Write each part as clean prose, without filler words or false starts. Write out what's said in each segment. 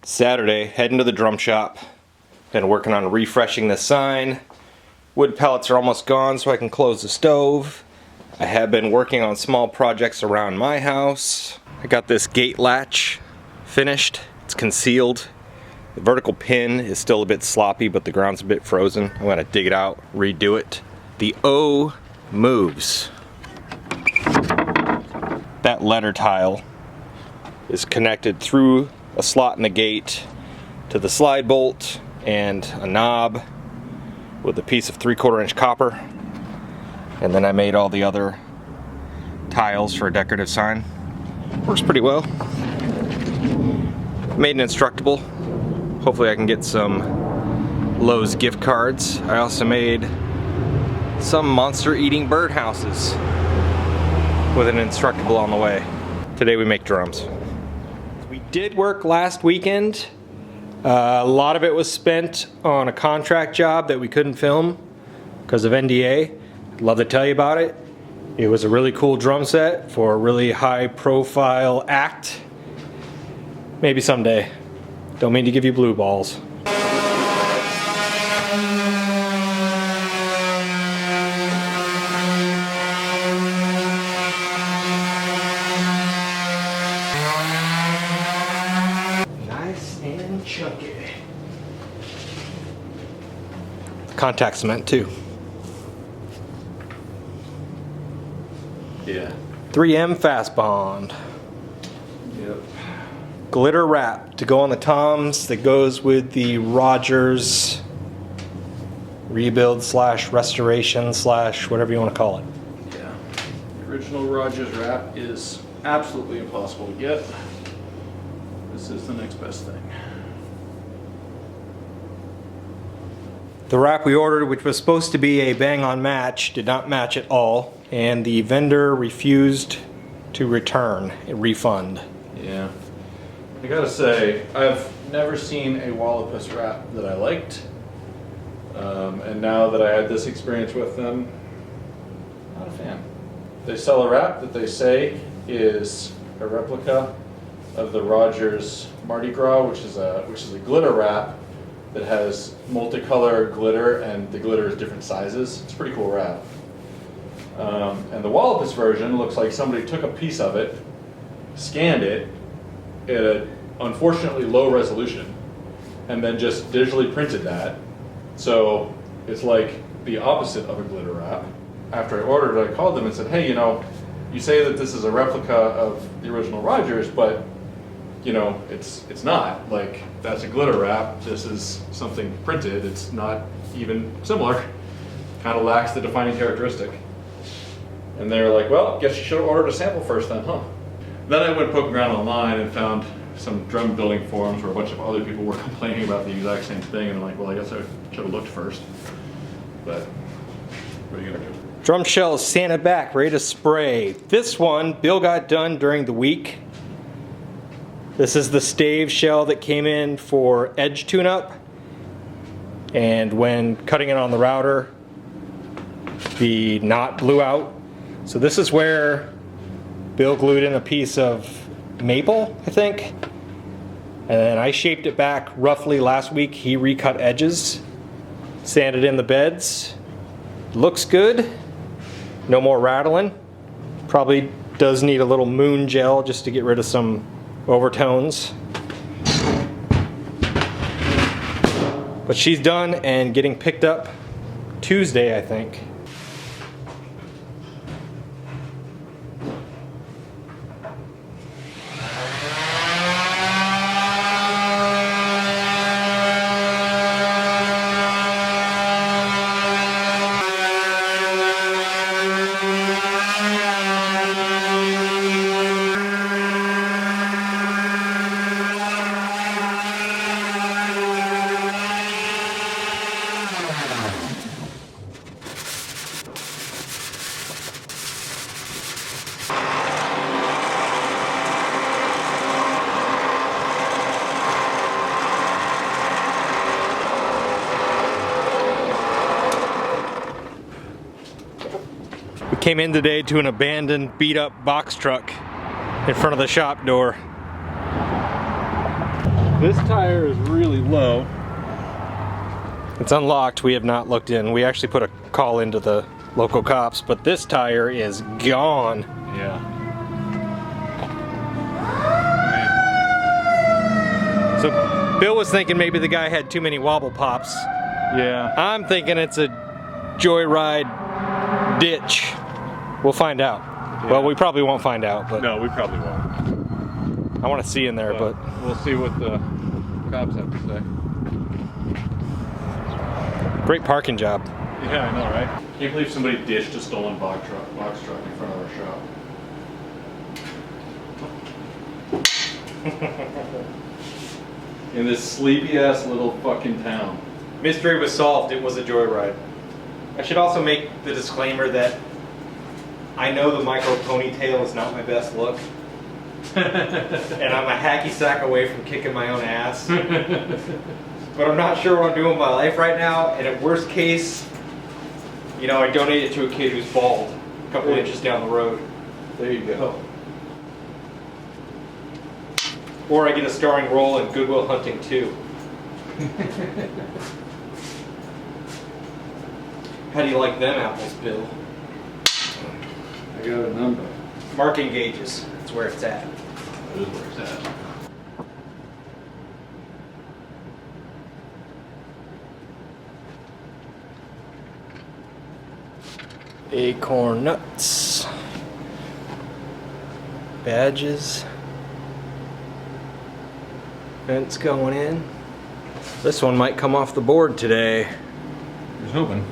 Saturday, heading to the drum shop. Been working on refreshing the sign. Wood pellets are almost gone so I can close the stove. I have been working on small projects around my house. I got this gate latch finished. It's concealed. The vertical pin is still a bit sloppy, but the ground's a bit frozen. I'm gonna dig it out, redo it. The O moves. That letter tile is connected through a slot in the gate to the slide bolt and a knob with a piece of 3/4 inch copper. And then I made all the other tiles for a decorative sign. Works pretty well. Made an Instructable. Hopefully I can get some Lowe's gift cards. I also made some monster eating birdhouses with an Instructable on the way. Today we make drums. We did work last weekend. A lot of it was spent on a contract job that we couldn't film because of NDA. I'd love to tell you about it. It was a really cool drum set for a really high profile act. Maybe someday. Don't mean to give you blue balls. Nice and chunky. Contact cement too. Yeah. 3M Fast Bond. Yep. Glitter wrap to go on the toms that goes with the Rogers rebuild slash restoration slash whatever you want to call it. Yeah. The original Rogers wrap is absolutely impossible to get. This is the next best thing. The wrap we ordered, which was supposed to be a bang-on match, did not match at all, and the vendor refused to return a refund. Yeah. I gotta say, I've never seen a Walopus wrap that I liked. And now that I had this experience with them, not a fan. They sell a wrap that they say is a replica of the Rogers Mardi Gras, which is a glitter wrap that has multicolor glitter, and the glitter is different sizes. It's a pretty cool wrap. And the Walopus version looks like somebody took a piece of it, scanned it at an unfortunately low resolution, and then just digitally printed that. So it's like the opposite of a glitter wrap. After I ordered it, I called them and said, hey, you say that this is a replica of the original Rogers, but it's not. Like, that's a glitter wrap. This is something printed. It's not even similar. Kind of lacks the defining characteristic. And they're like, well, guess you should have ordered a sample first then, huh? Then I went poking around online and found some drum building forums where a bunch of other people were complaining about the exact same thing, and I'm like, well, I guess I should have looked first. But what are you gonna do? Drum shells sanded back, ready to spray. This one, Bill got done during the week. This is the Stave shell that came in for edge tune-up, and when cutting it on the router, the knot blew out. So this is where Bill glued in a piece of maple, I think, and then I shaped it back roughly last week. He recut edges, sanded in the beds. Looks good. No more rattling. Probably does need a little moon gel just to get rid of some overtones. But she's done and getting picked up Tuesday, I think. Came in today to an abandoned, beat up box truck in front of the shop door. This tire is really low. It's unlocked. We have not looked in. We actually put a call into the local cops, but this tire is gone. Yeah. So Bill was thinking maybe the guy had too many wobble pops. Yeah. I'm thinking it's a joyride ditch. We'll find out. Yeah. Well, we probably won't find out, but No, we probably won't. I want to see in there, but we'll see what the cops have to say. great parking job. Yeah, I know, right? Can't believe somebody dished a stolen box truck in front of our shop. In this sleepy ass little fucking town. Mystery was solved. It was a joyride. I should also make the disclaimer that I know the micro ponytail is not my best look. And I'm a hacky sack away from kicking my own ass. But I'm not sure what I'm doing with my life right now, and at worst case, you know, I donate it to a kid who's bald a couple inches down the road. There you go. Or I get a starring role in Good Will Hunting 2. How do you like them apples, Bill? I got a number. Marking gauges. That's where it's at. That is where it's at. Acorn nuts. Badges. Vents going in. This one might come off the board today. Just hoping.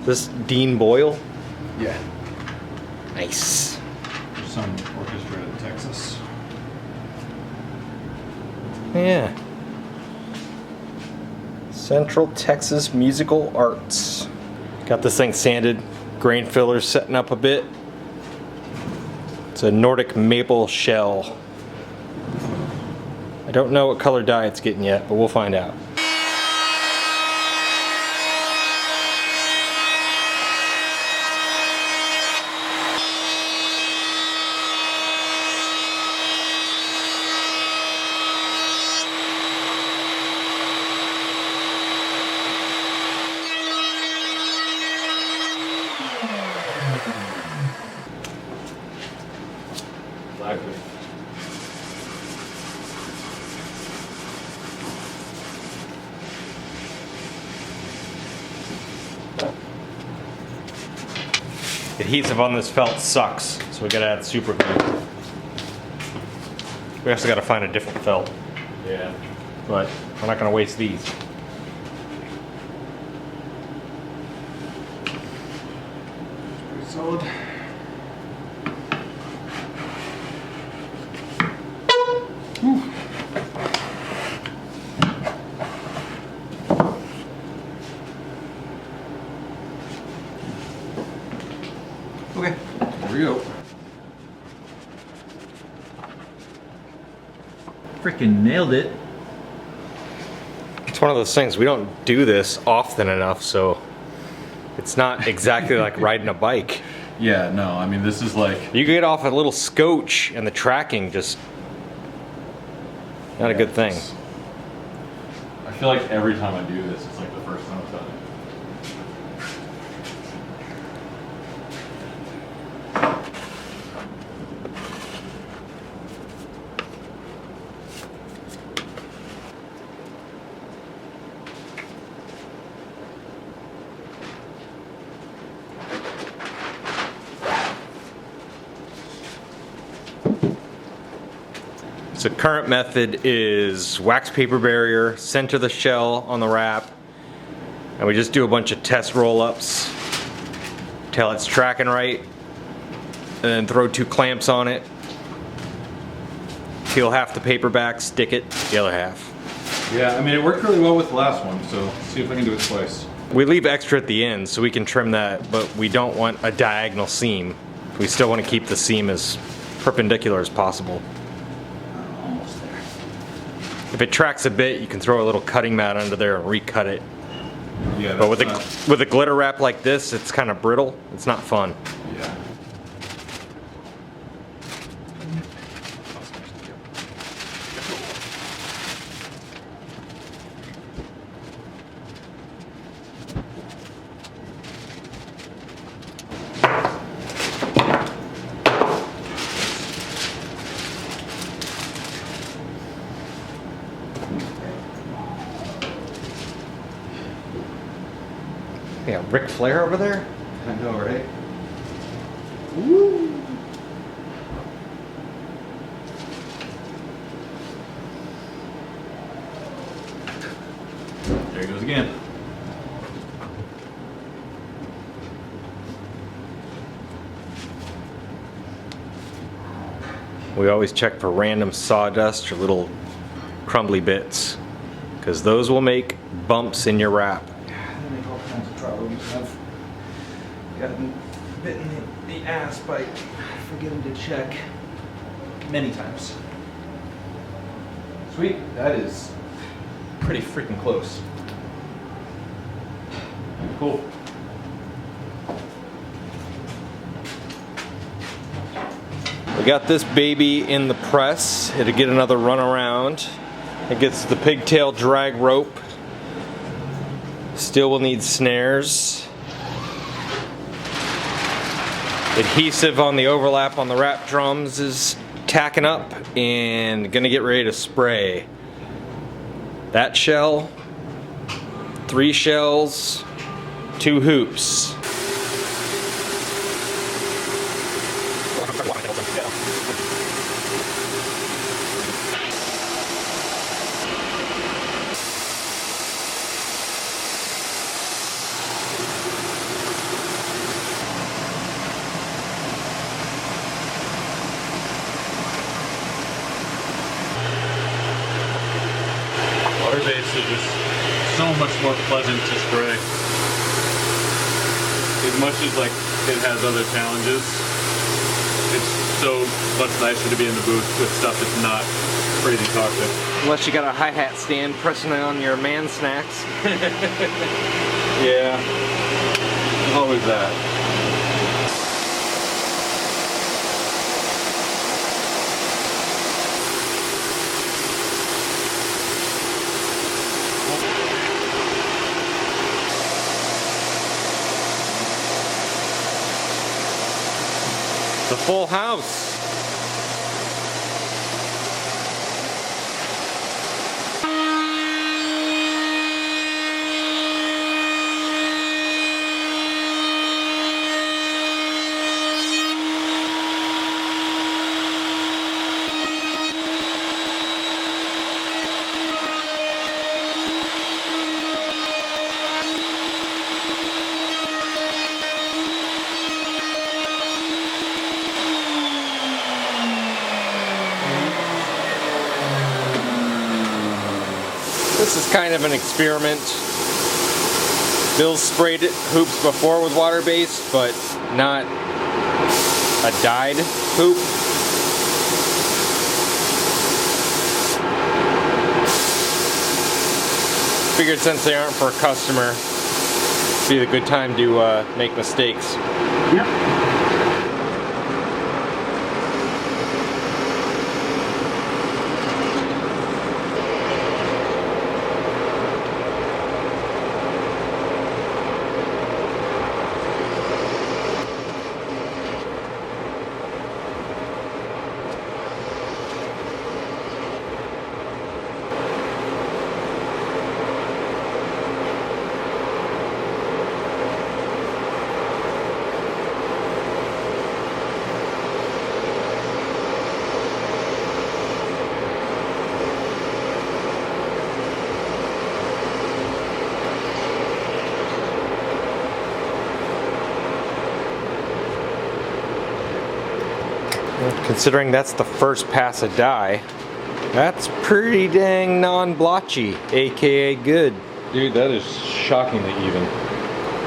This Dean Boyle. Yeah. Nice. There's some orchestra in Texas. Yeah. Central Texas Musical Arts. Got this thing sanded, grain fillers setting up a bit. It's a Nordic maple shell. I don't know what color dye it's getting yet, but we'll find out. Likely. The adhesive on this felt sucks, so we gotta add super glue. We also gotta find a different felt, Yeah. but we're not gonna waste these. Pretty solid. Okay, here we go. Freaking nailed it. It's one of those things, we don't do this often enough, so it's not exactly like riding a bike. Yeah, no, I mean, this is like... You get off a little scotch and the tracking just not a good thing. I feel like every time I do this, it's like the first time I've done it. So current method is wax paper barrier, center the shell on the wrap, and we just do a bunch of test roll-ups till it's tracking right, and then throw 2 clamps on it, peel half the paper back, stick it the other half. Yeah, I mean, it worked really well with the last one, so see if I can do it twice. We leave extra at the end so we can trim that, but we don't want a diagonal seam. We still want to keep the seam as perpendicular as possible. Almost there. If it tracks a bit, you can throw a little cutting mat under there and recut it. Yeah, But that's with a glitter wrap like this, it's kind of brittle. It's not fun. yeah. Yeah, Ric Flair over there? I know, right? Woo! There he goes again. We always check for random sawdust or little crumbly bits, because those will make bumps in your wrap. They make all kinds of problems. I've gotten bitten in the ass by forgetting to check many times. Sweet. That is pretty freaking close. Cool. We got this baby in the press. It'll get another run around. It gets the pigtail drag rope. Still will need snares. Adhesive on the overlap on the wrap drums is tacking up and gonna get ready to spray. That shell, 3 shells, 2 hoops. Water base is just so much more pleasant to spray. As much as like it has other challenges, it's so much nicer to be in the booth with stuff that's not crazy toxic. Unless you got a hi-hat stand pressing on your man snacks. Yeah, always that. The full house. This is kind of an experiment. Bill's sprayed hoops before with water base, but not a dyed hoop. Figured since they aren't for a customer, it'd be a good time to make mistakes. Yep. Considering that's the first pass of dye, that's pretty dang non-blotchy, aka good. Dude, that is shockingly even.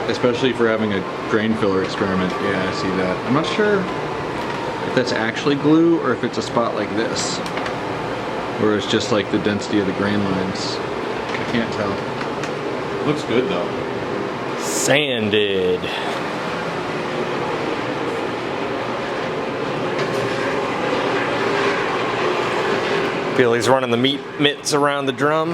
Especially for having a grain filler experiment. Yeah, I see that. I'm not sure if that's actually glue or if it's a spot like this. Or it's just like the density of the grain lines. I can't tell. Looks good though. Sanded. Billy's running the meat mitts around the drum.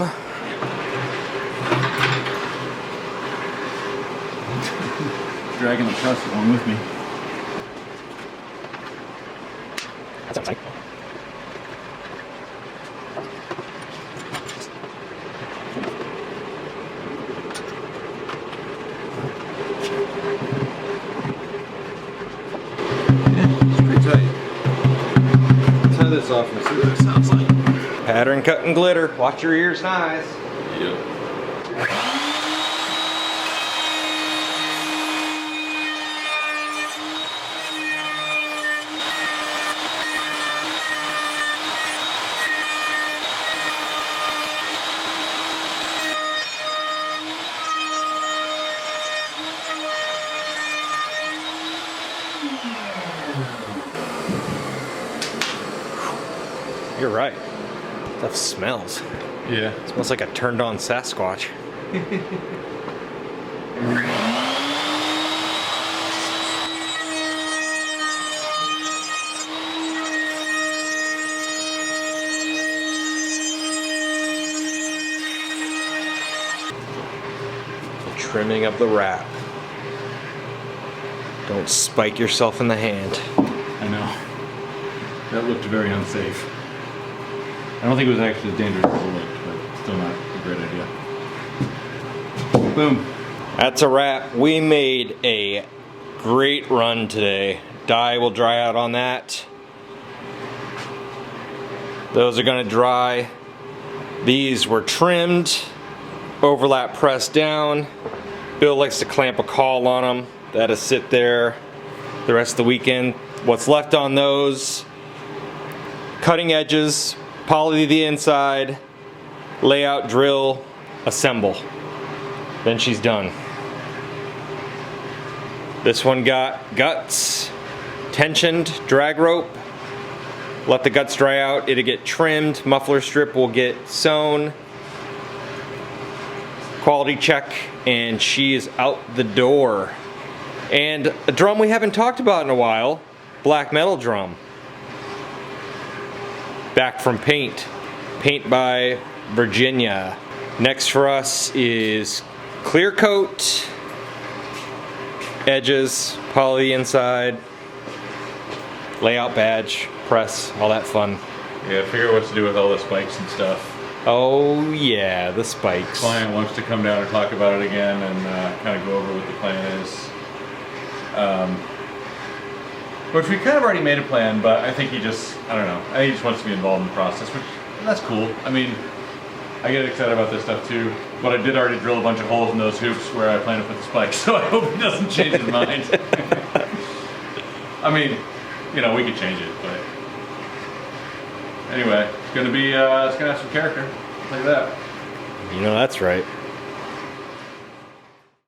Dragging the press along with me. That sounds like. this off and see what it sounds like. Pattern cut and glitter. Watch your ears and eyes. Yep. You're right. Stuff smells. Yeah. It smells like a turned on Sasquatch. The trimming of the wrap. Don't spike yourself in the hand. I know. That looked very unsafe. I don't think it was actually as dangerous as it looked, but still not a great idea. Boom. That's a wrap. We made a great run today. Dye will dry out on that. Those are going to dry. These were trimmed, overlap pressed down. Bill likes to clamp a caul on them. That'll sit there the rest of the weekend. What's left on those, cutting edges, poly the inside, layout, drill, assemble. Then she's done. This one got guts, tensioned, drag rope. Let the guts dry out, it'll get trimmed, muffler strip will get sewn. Quality check, and she is out the door. And a drum we haven't talked about in a while, black metal drum. Back from paint. Paint by Virginia. Next for us is clear coat, edges, poly inside, layout badge, press, all that fun. Yeah, figure out what to do with all the spikes and stuff. Oh yeah, the spikes. Client wants to come down and talk about it again and kind of go over what the plan is. Which we kind of already made a plan, but I think he just, I don't know, I think he just wants to be involved in the process, which, that's cool. I mean, I get excited about this stuff too, but I did already drill a bunch of holes in those hoops where I plan to put the spikes, so I hope he doesn't change his mind. I mean, you know, we could change it, but anyway, it's gonna be, it's gonna have some character. Look at that. You know that's right.